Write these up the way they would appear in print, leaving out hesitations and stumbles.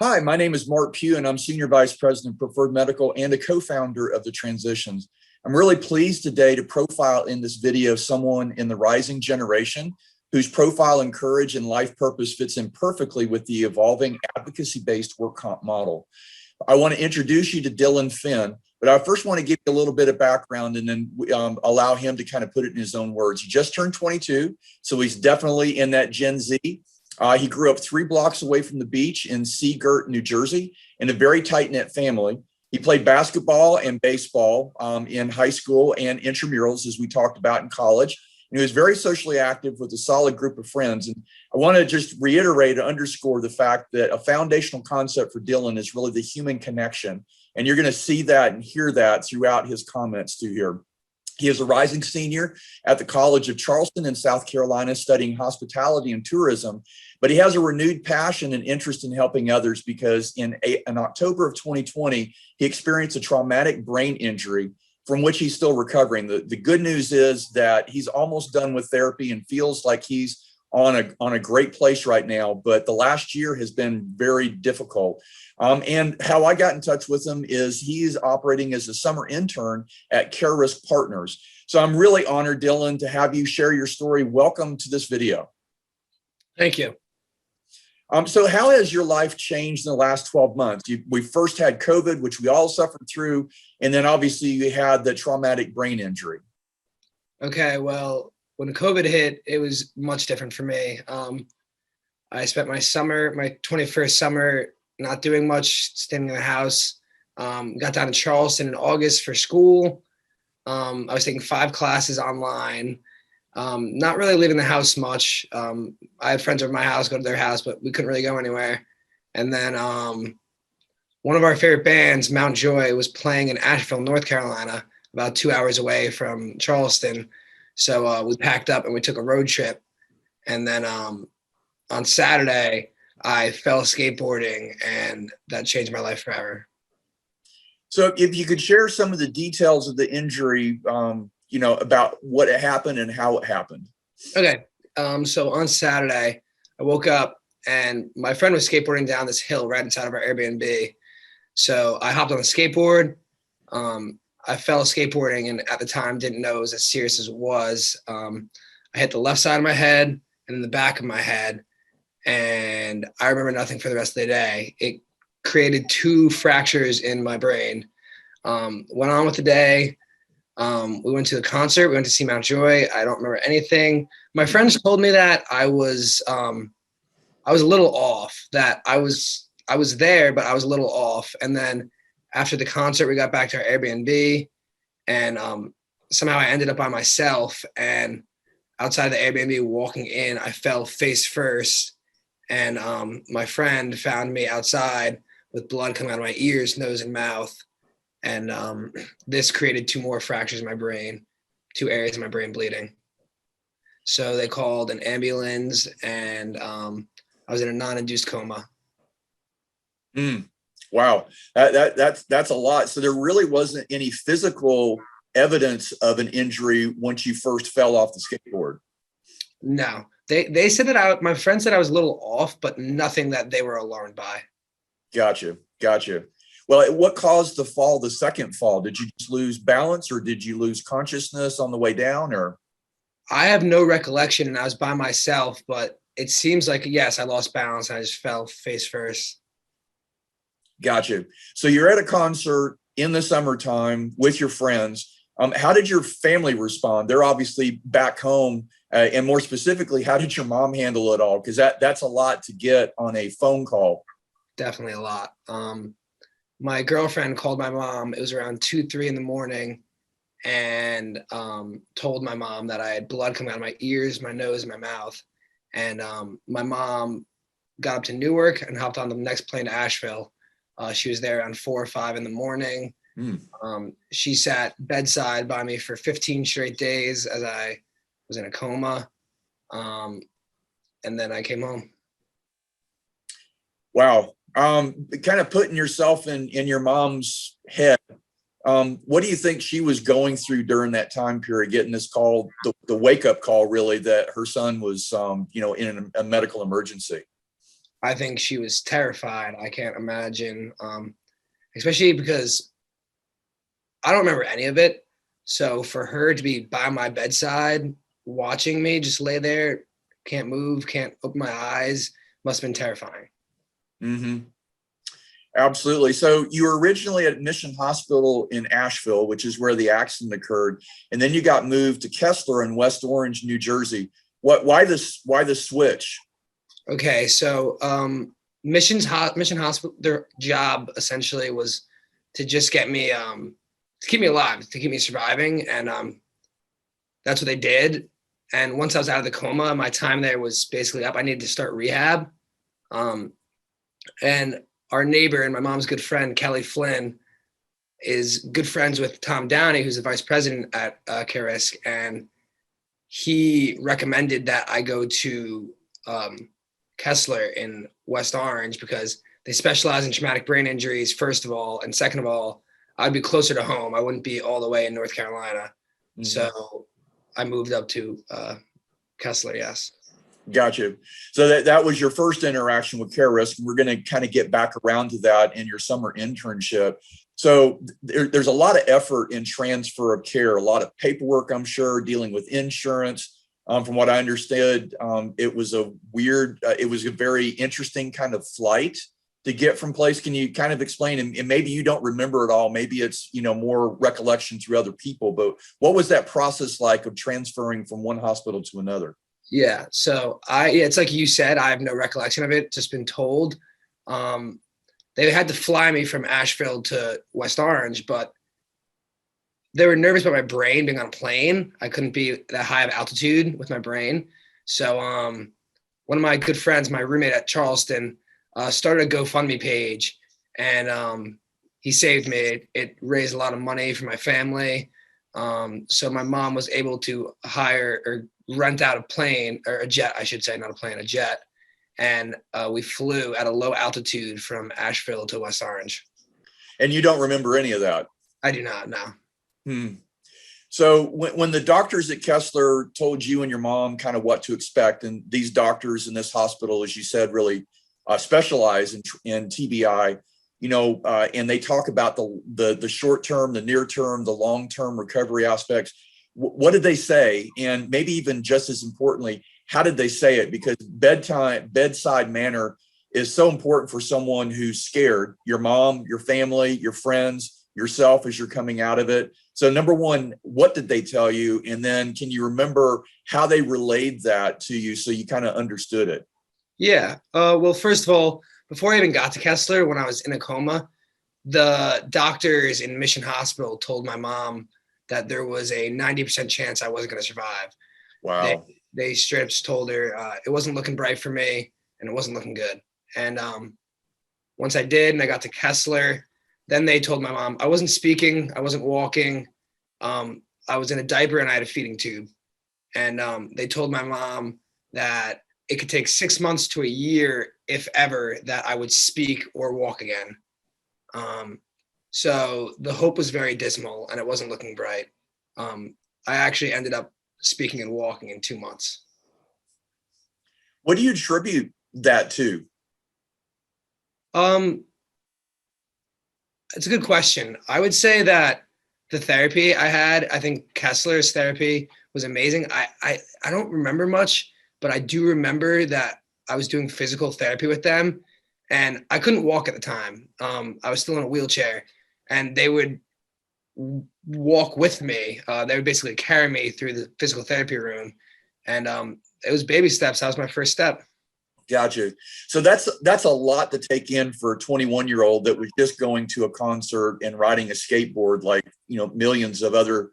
Hi, my name is Mark Pugh, and I'm Senior Vice President of Preferred Medical and a co-founder of the Transitions. I'm really pleased today to profile in this video someone in the rising generation whose profile and courage and life purpose fits in perfectly with the evolving advocacy-based work comp model. I want to introduce you to Dylan Finn, but I first want to give you a little bit of background and then allow him to kind of put it in his own words. He just turned 22, so he's definitely in that Gen Z. He grew up 3 blocks away from the beach in Seagirt, New Jersey, in a very tight-knit family. He played basketball and baseball in high school and intramurals, as we talked about, in college. And he was very socially active with a solid group of friends. And I want to just reiterate and underscore the fact that a foundational concept for Dylan is really the human connection. And you're going to see that and hear that throughout his comments through here. He is a rising senior at the College of Charleston in South Carolina, studying hospitality and tourism, but he has a renewed passion and interest in helping others because in October of 2020, he experienced a traumatic brain injury from which he's still recovering. The good news is that he's almost done with therapy and feels like he's on a great place right now, but the last year has been very difficult. And how I got in touch with him is he's operating as a summer intern at Carisk Partners. So I'm really honored, Dylan, to have you share your story. Welcome to this video. Thank you. So how has your life changed in the last 12 months? We first had COVID, which we all suffered through, and then obviously you had the traumatic brain injury. Okay, well, when COVID hit, it was much different for me. I spent my 21st summer, not doing much, staying in the house. Got down to Charleston in August for school. I was taking 5 classes online. Not really leaving the house much. I had friends over my house, go to their house, but we couldn't really go anywhere. And then one of our favorite bands, Mount Joy, was playing in Asheville, North Carolina, about 2 hours away from Charleston. So we packed up and we took a road trip. And then on Saturday, I fell skateboarding, and that changed my life forever. So if you could share some of the details of the injury, about what happened and how it happened. Okay. So on Saturday, I woke up and my friend was skateboarding down this hill right inside of our Airbnb. So I hopped on the skateboard. I fell skateboarding, and at the time didn't know it was as serious as it was. I hit the left side of my head and then the back of my head. And I remember nothing for the rest of the day. It created 2 fractures in my brain. Went on with the day. We went to the concert. We went to see Mount Joy. I don't remember anything. My friends told me that I was a little off, that I was there, but I was a little off. And then after the concert, we got back to our Airbnb, and somehow I ended up by myself. And outside the Airbnb, walking in, I fell face first. And my friend found me outside with blood coming out of my ears, nose, and mouth. And this created 2 more fractures in my brain, 2 areas of my brain bleeding. So they called an ambulance, and I was in a non-induced coma. Wow, that's a lot. So there really wasn't any physical evidence of an injury once you first fell off the skateboard. No, they said that my friend said I was a little off, but nothing that they were alarmed by. Gotcha. Well, what caused the fall, the second fall? Did you just lose balance, or did you lose consciousness on the way down? Or I have no recollection, and I was by myself, but it seems like, yes, I lost balance and I just fell face first. Gotcha. So you're at a concert in the summertime with your friends. How did your family respond? They're obviously back home, and more specifically, how did your mom handle it all? Because that's a lot to get on a phone call. Definitely a lot. My girlfriend called my mom. It was around 2, 3 in the morning, and told my mom that I had blood coming out of my ears, my nose, and my mouth. And my mom got up to Newark and hopped on the next plane to Asheville. She was there around 4 or 5 in the morning. She sat bedside by me for 15 straight days as I was in a coma. And then I came home. Wow. Kind of putting yourself in your mom's head. What do you think she was going through during that time period, getting this call, the wake up call, really, that her son was, in a medical emergency? I think she was terrified. I can't imagine, especially because I don't remember any of it. So for her to be by my bedside, watching me just lay there, can't move, can't open my eyes, must have been terrifying. Mm-hmm. Absolutely. So you were originally at Mission Hospital in Asheville, which is where the accident occurred, and then you got moved to Kessler in West Orange, New Jersey. Why this? Why the switch? Okay, so Mission Hospital, their job essentially was to just get me, to keep me alive, to keep me surviving, and that's what they did. And once I was out of the coma, my time there was basically up. I needed to start rehab. And our neighbor and my mom's good friend, Kelly Flynn, is good friends with Tom Downey, who's the vice president at Carisk. And he recommended that I go to Kessler in West Orange because they specialize in traumatic brain injuries, first of all. And second of all, I'd be closer to home. I wouldn't be all the way in North Carolina. Mm-hmm. So I moved up to Kessler, yes. Gotcha. So that was your first interaction with Keras, and we're going to kind of get back around to that in your summer internship. So there's a lot of effort in transfer of care, a lot of paperwork, I'm sure, dealing with insurance. From what I understood, it was a very interesting kind of flight to get from place. Can you kind of explain, and maybe you don't remember it all, maybe it's, more recollection through other people, but what was that process like of transferring from one hospital to another? Yeah. So it's like you said, I have no recollection of it, just been told. They had to fly me from Asheville to West Orange, but they were nervous about my brain being on a plane. I couldn't be that high of altitude with my brain. So one of my good friends, my roommate at Charleston, started a GoFundMe page, and he saved me. It raised a lot of money for my family. So my mom was able to hire or rent out a plane, or a jet, I should say, not a plane, a jet. And we flew at a low altitude from Asheville to West Orange. And you don't remember any of that? I do not, no. So when the doctors at Kessler told you and your mom kind of what to expect, and these doctors in this hospital, as you said, really specialize in TBI, and they talk about the short term, the near term, the long term recovery aspects. What did they say? And maybe even just as importantly, how did they say it? Because bedside manner is so important for someone who's scared, your mom, your family, your friends, yourself as you're coming out of it. So number one, what did they tell you? And then can you remember how they relayed that to you so you kind of understood it? Yeah. Well, first of all, before I even got to Kessler, when I was in a coma, the doctors in Mission Hospital told my mom that there was a 90% chance I wasn't going to survive. Wow. They straight up just told her it wasn't looking bright for me and it wasn't looking good. And once I did and I got to Kessler, then they told my mom I wasn't speaking, I wasn't walking, I was in a diaper and I had a feeding tube. And they told my mom that it could take 6 months to a year, if ever, that I would speak or walk again. So the hope was very dismal and it wasn't looking bright. I actually ended up speaking and walking in 2 months. What do you attribute that to? It's a good question. I would say that the therapy I had, I think Kessler's therapy was amazing. I don't remember much, but I do remember that I was doing physical therapy with them and I couldn't walk at the time. I was still in a wheelchair and they would walk with me. They would basically carry me through the physical therapy room. And it was baby steps. That was my first step. Gotcha. So that's a lot to take in for a 21-year-old that was just going to a concert and riding a skateboard like, millions of other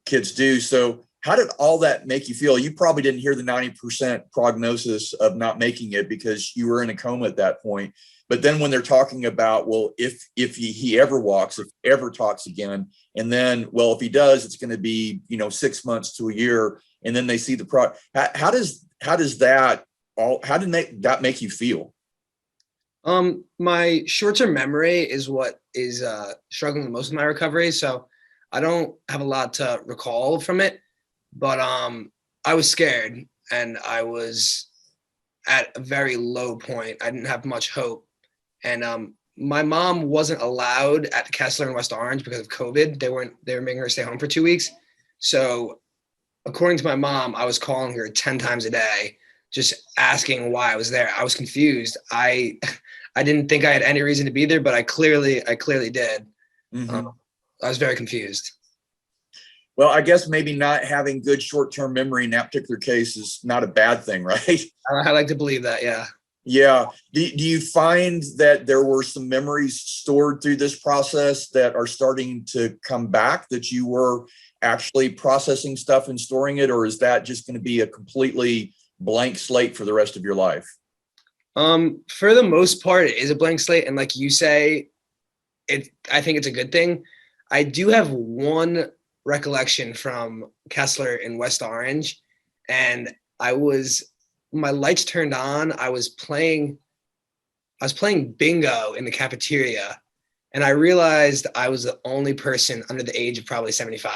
kids do. So how did all that make you feel? You probably didn't hear the 90% prognosis of not making it because you were in a coma at that point. But then when they're talking about, well, if he ever walks, if ever talks again, and then, well, if he does, it's going to be, 6 months to a year. And then they see the how did that make you feel? My short-term memory is what is struggling the most with my recovery. So I don't have a lot to recall from it, but I was scared and I was at a very low point. I didn't have much hope. And my mom wasn't allowed at the Kessler in West Orange because of COVID. They were making her stay home for 2 weeks. So according to my mom, I was calling her 10 times a day, just asking why I was there. I was confused. I didn't think I had any reason to be there, but I clearly did. Mhm. I was very confused. Well, I guess maybe not having good short-term memory in that particular case is not a bad thing, right? I like to believe that, yeah. Yeah. Do you find that there were some memories stored through this process that are starting to come back, that you were actually processing stuff and storing it, or is that just going to be a completely blank slate for the rest of your life? For the most part, it is a blank slate, and like you say, I think it's a good thing. I do have one recollection from Kessler in West Orange, and my lights turned on. I was playing bingo in the cafeteria, and I realized I was the only person under the age of probably 75.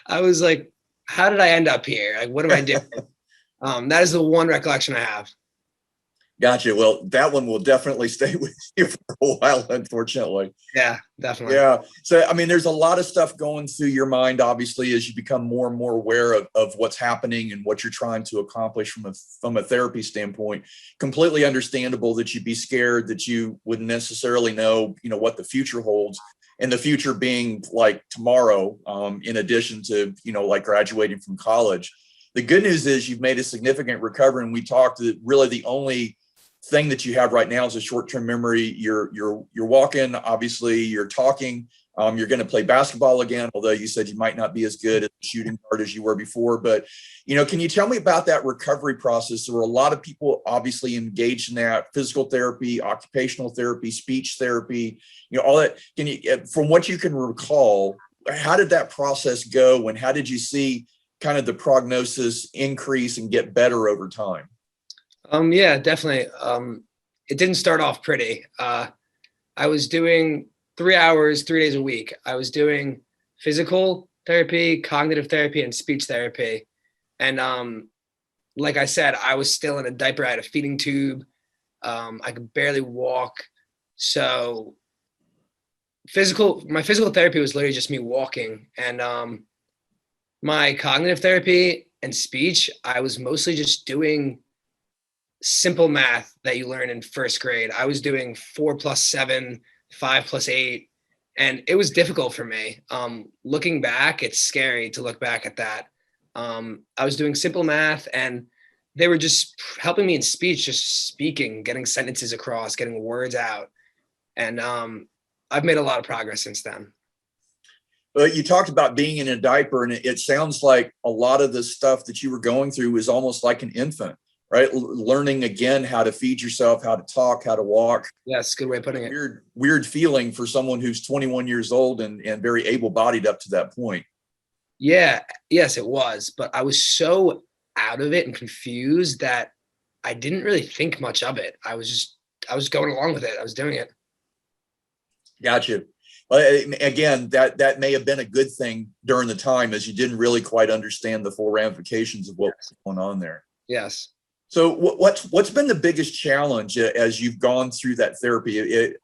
I was like, how did I end up here? Like, what am I doing? That is the one recollection I have. Gotcha. Well, that one will definitely stay with you for a while, unfortunately. Yeah, definitely. Yeah. So, I mean, there's a lot of stuff going through your mind, obviously, as you become more and more aware of what's happening and what you're trying to accomplish from a therapy standpoint. Completely understandable that you'd be scared, that you wouldn't necessarily know, what the future holds, and the future being like tomorrow, in addition to, like graduating from college. The good news is you've made a significant recovery, and we talked that really the only thing that you have right now is a short-term memory. You're walking, obviously you're talking. You're going to play basketball again, although you said you might not be as good at the shooting guard as you were before. But, can you tell me about that recovery process? There were a lot of people obviously engaged in that: physical therapy, occupational therapy, speech therapy, all that. Can you, from what you can recall, how did that process go, and how did you see kind of the prognosis increase and get better over time? Yeah, definitely. It didn't start off pretty. I was doing 3 hours, 3 days a week. I was doing physical therapy, cognitive therapy, and speech therapy. And like I said, I was still in a diaper. I had a feeding tube. I could barely walk. So my physical therapy was literally just me walking. And my cognitive therapy and speech, I was mostly just doing simple math that you learn in first grade. I was doing 4+7, 5+8, and it was difficult for me. Looking back, it's scary to look back at that. I was doing simple math, and they were just helping me in speech, just speaking, getting sentences across, getting words out. And I've made a lot of progress since then. Well, you talked about being in a diaper, and it sounds like a lot of the stuff that you were going through was almost like an infant, right? Learning again how to feed yourself, how to talk, how to walk. Yes, good way of putting it. Weird feeling for someone who's 21 years old and very able-bodied up to that point. Yeah, yes, it was. But I was so out of it and confused that I didn't really think much of it. I was going along with it. I was doing it. Gotcha. Well, again, that may have been a good thing during the time, as you didn't really quite understand the full ramifications of what was going on there. Yes. So what's been the biggest challenge as you've gone through that therapy?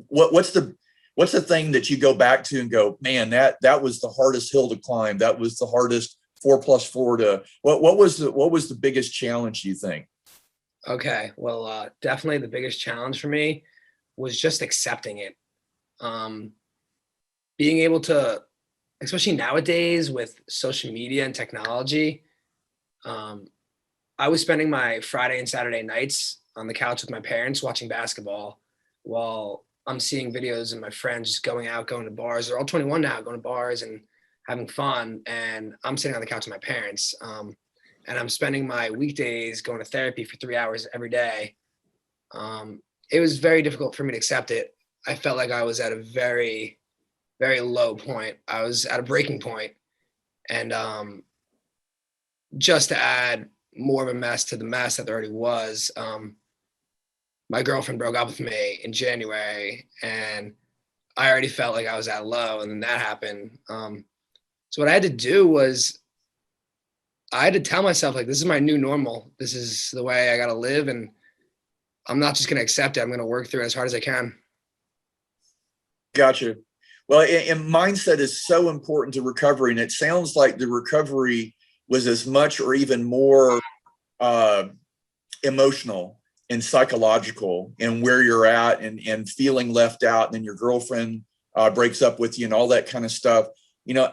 What's the thing that you go back to and go, man, that was the hardest hill to climb. That was the hardest 4+4 to what was the biggest challenge, do you think? Okay. Well, definitely the biggest challenge for me was just accepting it. Being able to, especially nowadays with social media and technology, I was spending my Friday and Saturday nights on the couch with my parents watching basketball while I'm seeing videos of my friends just going out, going to bars. They're all 21 now, going to bars and having fun. And I'm sitting on the couch with my parents. And I'm spending my weekdays going to therapy for 3 hours every day. It was very difficult for me to accept it. I felt like I was at a very, very low point. I was at a breaking point. And just to add more of a mess to the mess that there already was, my girlfriend broke up with me in January, and I already felt like I was at low, and then that happened. So what I had to do was I had to tell myself, like, this is my new normal. This is the way I got to live. And I'm not just going to accept it. I'm going to work through it as hard as I can. Gotcha. Well, and mindset is so important to recovery. And it sounds like the recovery was as much or even more emotional and psychological, and where you're at, and feeling left out, and then your girlfriend breaks up with you and all that kind of stuff.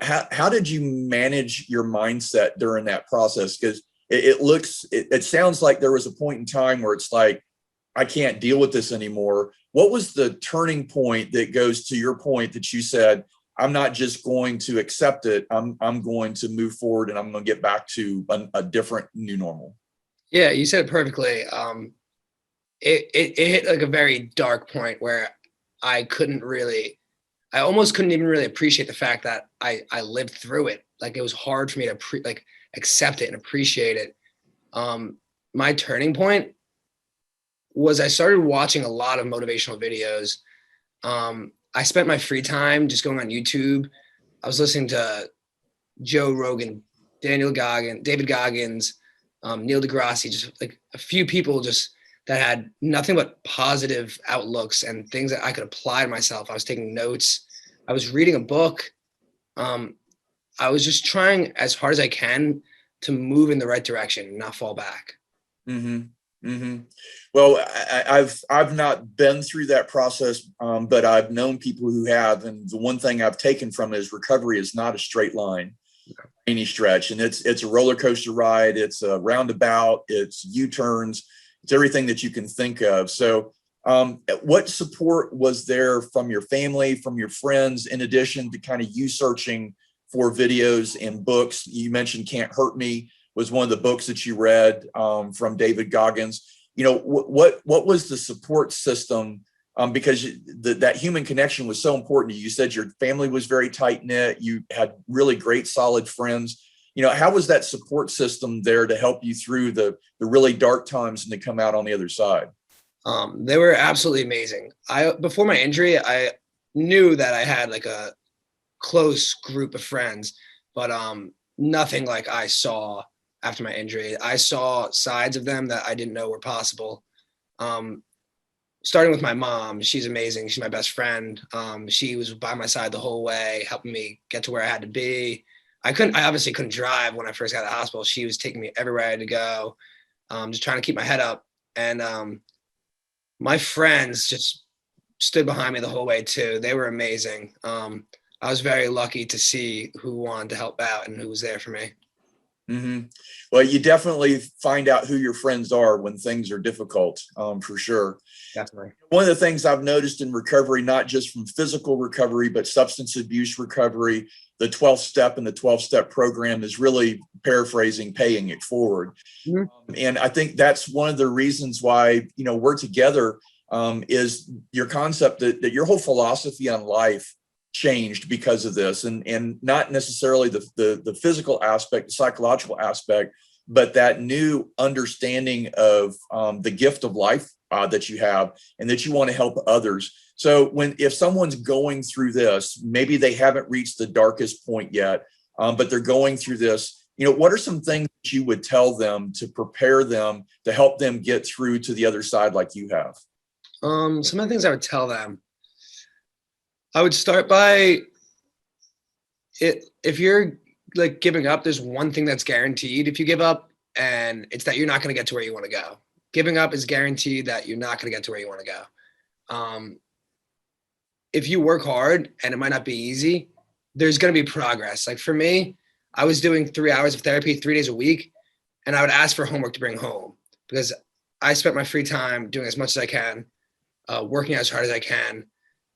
How did you manage your mindset during that process? Because it sounds like there was a point in time where it's like, I can't deal with this anymore. What was the turning point that goes to your point that you said, I'm not just going to accept it, I'm going to move forward, and I'm going to get back to a different new normal? Yeah, you said it perfectly. It hit like a very dark point where I almost couldn't even really appreciate the fact that I lived through it. Like, it was hard for me to accept it and appreciate it. My turning point was I started watching a lot of motivational videos. I spent my free time just going on YouTube. I was listening to Joe Rogan, David Goggins, Neil deGrasse, just like a few people just that had nothing but positive outlooks and things that I could apply to myself. I was taking notes. I was reading a book. I was just trying as hard as I can to move in the right direction and not fall back. Mm-hmm. Mm-hmm. Well, I've not been through that process, but I've known people who have, and the one thing I've taken from it is recovery is not a straight line, any stretch, and it's a roller coaster ride. It's a roundabout. It's U-turns. It's everything that you can think of. So, what support was there from your family, from your friends, in addition to kind of you searching for videos and books? You mentioned "Can't Hurt Me" was one of the books that you read, from David Goggins. What was the support system? Because that human connection was so important to you. You said your family was very tight knit. You had really great, solid friends. How was that support system there to help you through the really dark times and to come out on the other side? They were absolutely amazing. Before my injury, I knew that I had like a close group of friends, but nothing like I saw after my injury. I saw sides of them that I didn't know were possible. Starting with my mom, she's amazing. She's my best friend. She was by my side the whole way, helping me get to where I had to be. I obviously couldn't drive when I first got out of the hospital. She was taking me everywhere I had to go, just trying to keep my head up. And my friends just stood behind me the whole way too. They were amazing. I was very lucky to see who wanted to help out and who was there for me. Mm-hmm. Well, you definitely find out who your friends are when things are difficult, for sure. Definitely. One of the things I've noticed in recovery, not just from physical recovery, but substance abuse recovery, the 12th step and the 12-step program is really, paraphrasing, paying it forward. Mm-hmm. And I think that's one of the reasons why, we're together, is your concept that your whole philosophy on life changed because of this, and not necessarily the physical aspect, the psychological aspect, but that new understanding of the gift of life that you have, and that you want to help others. So if someone's going through this, maybe they haven't reached the darkest point yet, but they're going through this, what are some things that you would tell them to prepare them to help them get through to the other side like you have? Some of the things I would tell them, I would start by if you're like giving up, there's one thing that's guaranteed if you give up, and it's that you're not going to get to where you want to go. Giving up is guaranteed that you're not going to get to where you want to go. If you work hard, and it might not be easy, there's going to be progress. Like for me, I was doing 3 hours of therapy 3 days a week, and I would ask for homework to bring home because I spent my free time doing as much as I can, working as hard as I can.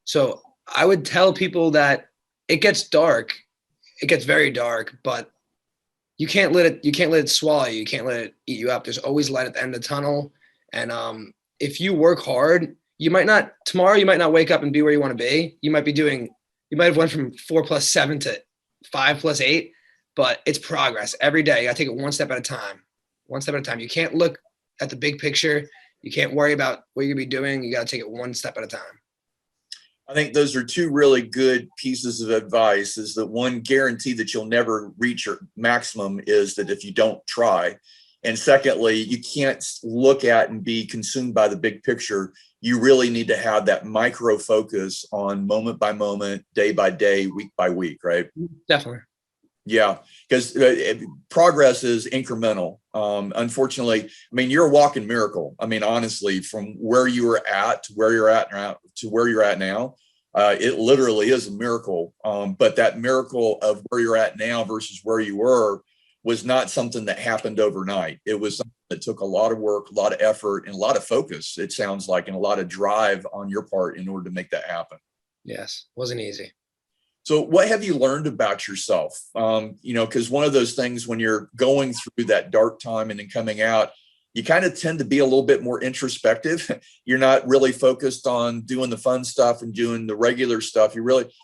So I would tell people that it gets dark. It gets very dark, but you can't let it swallow you. You can't let it eat you up. There's always light at the end of the tunnel. And if you work hard, tomorrow you might not wake up and be where you want to be. You might have went from 4+7 to 5+8, but it's progress every day. You gotta take it one step at a time. One step at a time. You can't look at the big picture. You can't worry about what you're gonna be doing. You gotta take it one step at a time. I think those are two really good pieces of advice. Is that one guarantee that you'll never reach your maximum is that if you don't try. And secondly, you can't look at and be consumed by the big picture. You really need to have that micro focus on moment by moment, day by day, week by week, right? Definitely. Yeah, because progress is incremental. Unfortunately, I mean, you're a walking miracle. I mean, honestly, from where you were at to where you're at now to where you're at now, it literally is a miracle. But that miracle of where you're at now versus where you were was not something that happened overnight. It was something that took a lot of work, a lot of effort, and a lot of focus, it sounds like, and a lot of drive on your part in order to make that happen. Yes, wasn't easy. So what have you learned about yourself? Because one of those things when you're going through that dark time and then coming out, you kind of tend to be a little bit more introspective. You're not really focused on doing the fun stuff and doing the regular stuff.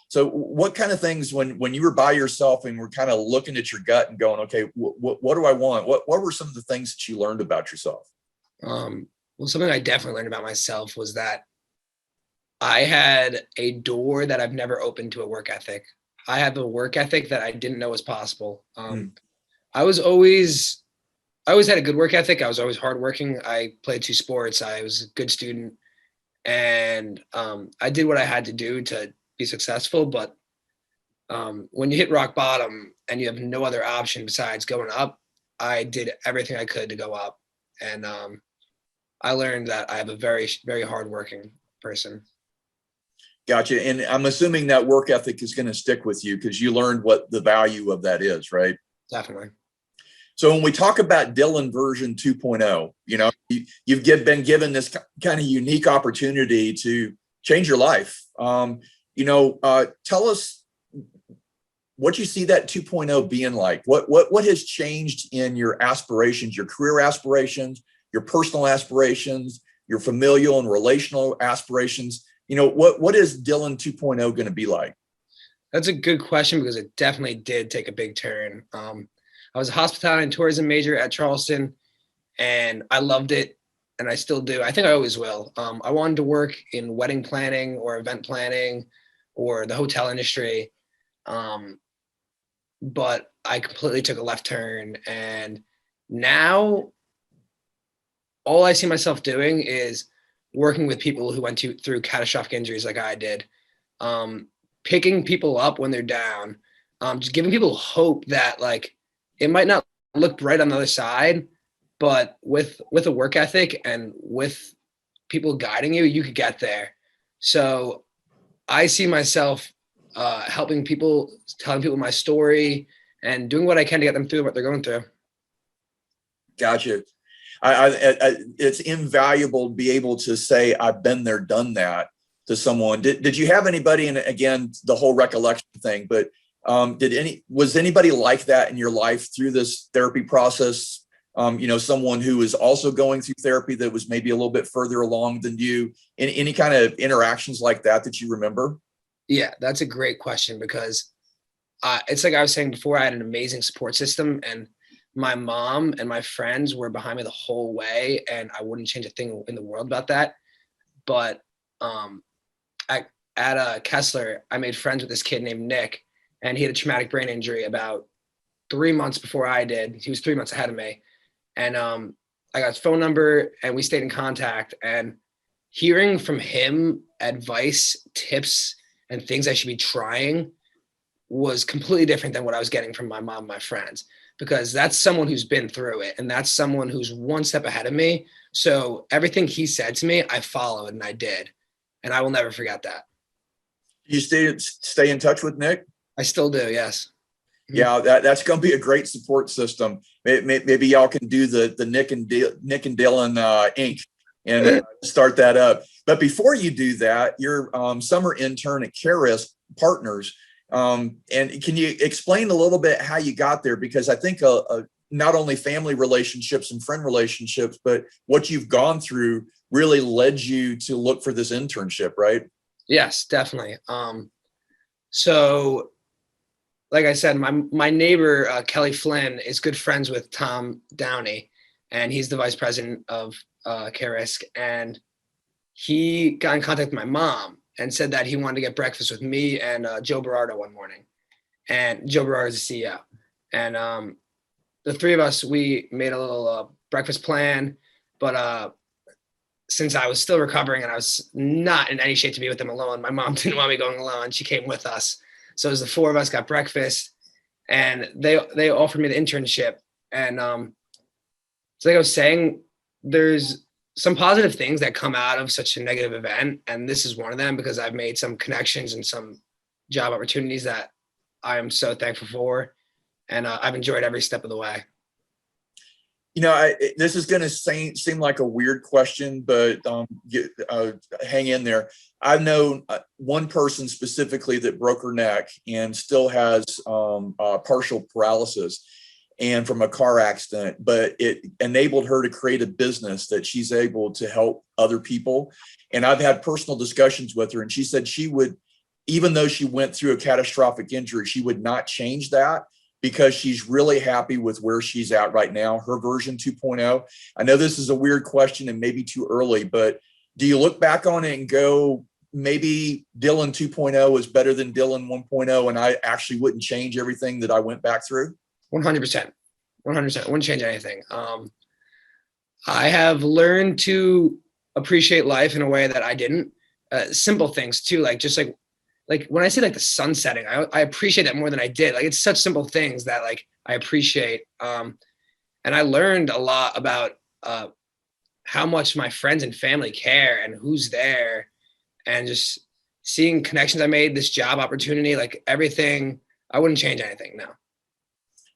So what kind of things when you were by yourself and were kind of looking at your gut and going, okay, what do I want? What were some of the things that you learned about yourself? Well, something I definitely learned about myself was that I had a door that I've never opened to a work ethic. I have a work ethic that I didn't know was possible. I always had a good work ethic. I was always hardworking. I played 2 sports. I was a good student, and I did what I had to do to be successful. But when you hit rock bottom and you have no other option besides going up, I did everything I could to go up, and I learned that I am a very, very hardworking person. Gotcha. And I'm assuming that work ethic is going to stick with you because you learned what the value of that is, right? Definitely. So when we talk about Dylan version 2.0, you've been given this kind of unique opportunity to change your life. Tell us what you see that 2.0 being like. What has changed in your aspirations, your career aspirations, your personal aspirations, your familial and relational aspirations? What is Dylan 2.0 going to be like? That's a good question because it definitely did take a big turn. I was a hospitality and tourism major at Charleston, and I loved it, and I still do. I think I always will. I wanted to work in wedding planning or event planning or the hotel industry, but I completely took a left turn, and now all I see myself doing is working with people who went through catastrophic injuries like I did, picking people up when they're down, just giving people hope that it might not look bright on the other side, but with a work ethic and with people guiding you, you could get there. So I see myself helping people, telling people my story, and doing what I can to get them through what they're going through. Gotcha. It's invaluable to be able to say, I've been there, done that to someone. Did you have anybody, and again, the whole recollection thing, but was anybody like that in your life through this therapy process? Someone who is also going through therapy that was maybe a little bit further along than you, any kind of interactions like that you remember? Yeah, that's a great question because it's like I was saying before, I had an amazing support system, and my mom and my friends were behind me the whole way, and I wouldn't change a thing in the world about that. But at Kessler, I made friends with this kid named Nick, and he had a traumatic brain injury about 3 months before I did. He was 3 months ahead of me. And I got his phone number, and we stayed in contact. And hearing from him advice, tips, and things I should be trying was completely different than what I was getting from my mom and my friends, because that's someone who's been through it, and that's someone who's one step ahead of me. So everything he said to me, I followed, and I did. And I will never forget that. You stay in touch with Nick? I still do, yes. Yeah, that's going to be a great support system. Maybe y'all can do the Nick and Dylan Inc. and start that up. But before you do that, you're summer intern at Carisk Partners. And can you explain a little bit how you got there? Because I think not only family relationships and friend relationships, but what you've gone through really led you to look for this internship, right? Yes, definitely. So like I said, my neighbor, Kelly Flynn, is good friends with Tom Downey, and he's the vice president of Carisk. And he got in contact with my mom, and said that he wanted to get breakfast with me and Joe Berardo one morning. And Joe Berardo is the CEO. And the three of us, we made a little breakfast plan. But since I was still recovering and I was not in any shape to be with them alone, my mom didn't want me going alone. She came with us. So as the four of us got breakfast, and they offered me the internship. And so like I was saying, there's some positive things that come out of such a negative event. And this is one of them, because I've made some connections and some job opportunities that I am so thankful for. And I've enjoyed every step of the way. This is going to seem like a weird question, but hang in there. I've known one person specifically that broke her neck and still has partial paralysis and from a car accident, but it enabled her to create a business that she's able to help other people. And I've had personal discussions with her, and she said she would, even though she went through a catastrophic injury, she would not change that, because she's really happy with where she's at right now, her version 2.0. I know this is a weird question and maybe too early, but do you look back on it and go, maybe Dylan 2.0 is better than Dylan 1.0, and I actually wouldn't change everything that I went back through? 100%. 100%. I wouldn't change anything. I have learned to appreciate life in a way that I didn't. Simple things too, like when I say like the sun setting, I appreciate that more than I did. Like, it's such simple things that like I appreciate. And I learned a lot about how much my friends and family care and who's there, and just seeing connections I made, this job opportunity, like everything. I wouldn't change anything. No.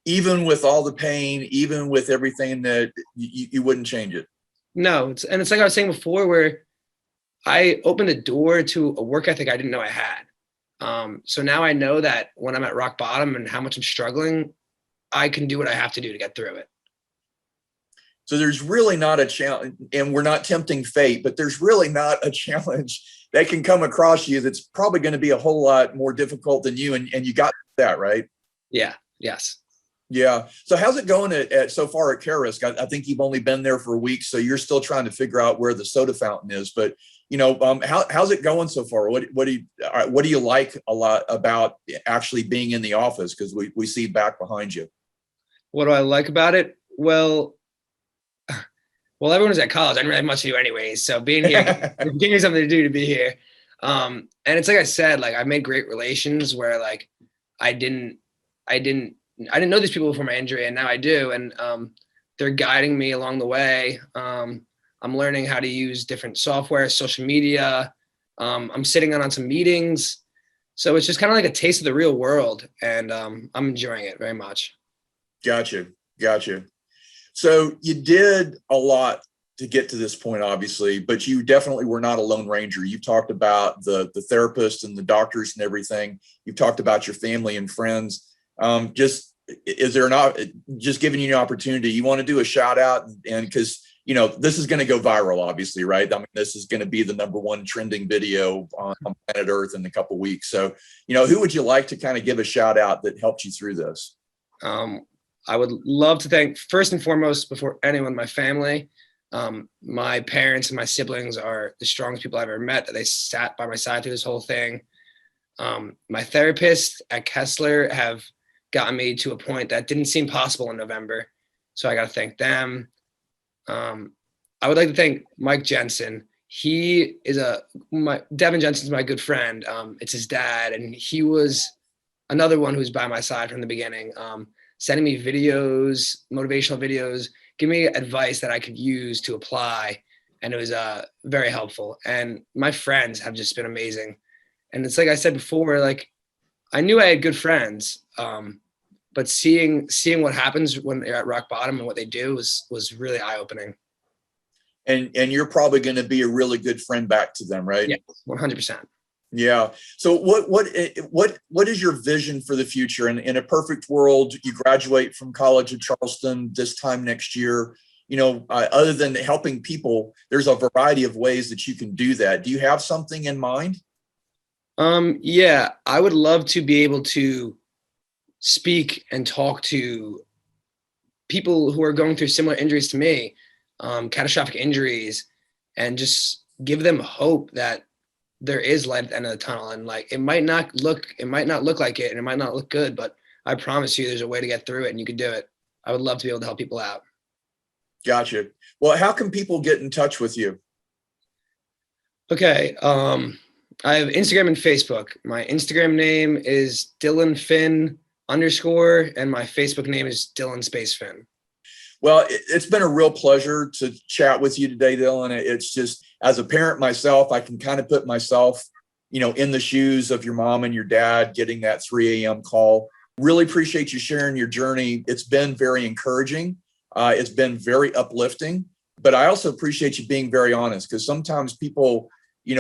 Even with all the pain, even with everything, that you wouldn't change it? No. It's like I was saying before, where I opened a door to a work ethic I didn't know I had. So now I know that when I'm at rock bottom and how much I'm struggling, I can do what I have to do to get through it. So there's really not a challenge, and we're not tempting fate, but there's really not a challenge that can come across you that's probably going to be a whole lot more difficult than you. And you got that, right? Yeah. Yes. Yeah. So how's it going at so far at Carisk? I think you've only been there for a week, so you're still trying to figure out where the soda fountain is. But how's it going so far? What do you like a lot about actually being in the office? Because we see back behind you. What do I like about it? Well, everyone was at college. I didn't really have much to do anyways. So being here, gave me something to do to be here. And it's like I said, like I made great relations where like I didn't know these people before my injury, and now I do. And they're guiding me along the way. I'm learning how to use different software, social media. I'm sitting on some meetings. So it's just kind of like a taste of the real world. And I'm enjoying it very much. Gotcha. So you did a lot to get to this point, obviously, but you definitely were not a lone ranger. You've talked about the therapist and the doctors and everything. You've talked about your family and friends. Just giving you an opportunity, you want to do a shout out, and because this is going to go viral, obviously, right? I mean, this is going to be the #1 trending video on planet Earth in a couple of weeks. So, who would you like to kind of give a shout out that helped you through this? I would love to thank, first and foremost, before anyone, my family. My parents and my siblings are the strongest people I've ever met, that they sat by my side through this whole thing. My therapist at Kessler have gotten me to a point that didn't seem possible in November. So I got to thank them. I would like to thank Mike Jensen. Devin Jensen's my good friend. It's his dad, and he was another one who's by my side from the beginning, sending me videos, motivational videos, giving me advice that I could use to apply. And it was very helpful. And my friends have just been amazing. And it's like I said before, like I knew I had good friends, but seeing what happens when they're at rock bottom and what they do was really eye-opening. And you're probably going to be a really good friend back to them, right? Yeah, 100%. Yeah. So what is your vision for the future? In a perfect world, you graduate from College of Charleston this time next year. Other than helping people, there's a variety of ways that you can do that. Do you have something in mind? Yeah, I would love to be able to speak and talk to people who are going through similar injuries to me, catastrophic injuries, and just give them hope that there is light at the end of the tunnel, and like it might not look like it, and it might not look good, but I promise you there's a way to get through it and you can do it. I would love to be able to help people out. Gotcha. Well, how can people get in touch with you? Okay. I have Instagram and Facebook. My Instagram name is Dylan Finn _, and my Facebook name is Dylan Space Finn. Well, it's been a real pleasure to chat with you today, Dylan. It's just, as a parent myself, I can kind of put myself, in the shoes of your mom and your dad getting that 3 a.m. call. Really appreciate you sharing your journey. It's been very encouraging. It's been very uplifting, but I also appreciate you being very honest, because sometimes people,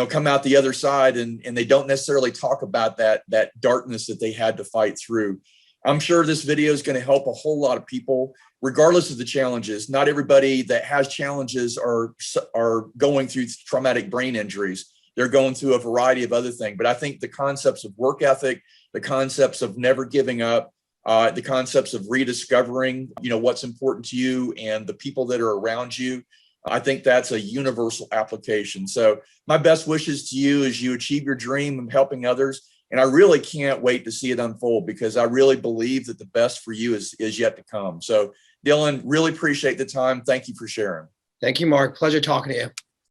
come out the other side and they don't necessarily talk about that darkness that they had to fight through. I'm sure this video is going to help a whole lot of people, regardless of the challenges. Not everybody that has challenges are going through traumatic brain injuries. They're going through a variety of other things. But I think the concepts of work ethic, the concepts of never giving up, the concepts of rediscovering, what's important to you and the people that are around you, I think that's a universal application. So my best wishes to you as you achieve your dream of helping others. And I really can't wait to see it unfold, because I really believe that the best for you is yet to come. So Dylan, really appreciate the time. Thank you for sharing. Thank you, Mark. Pleasure talking to you.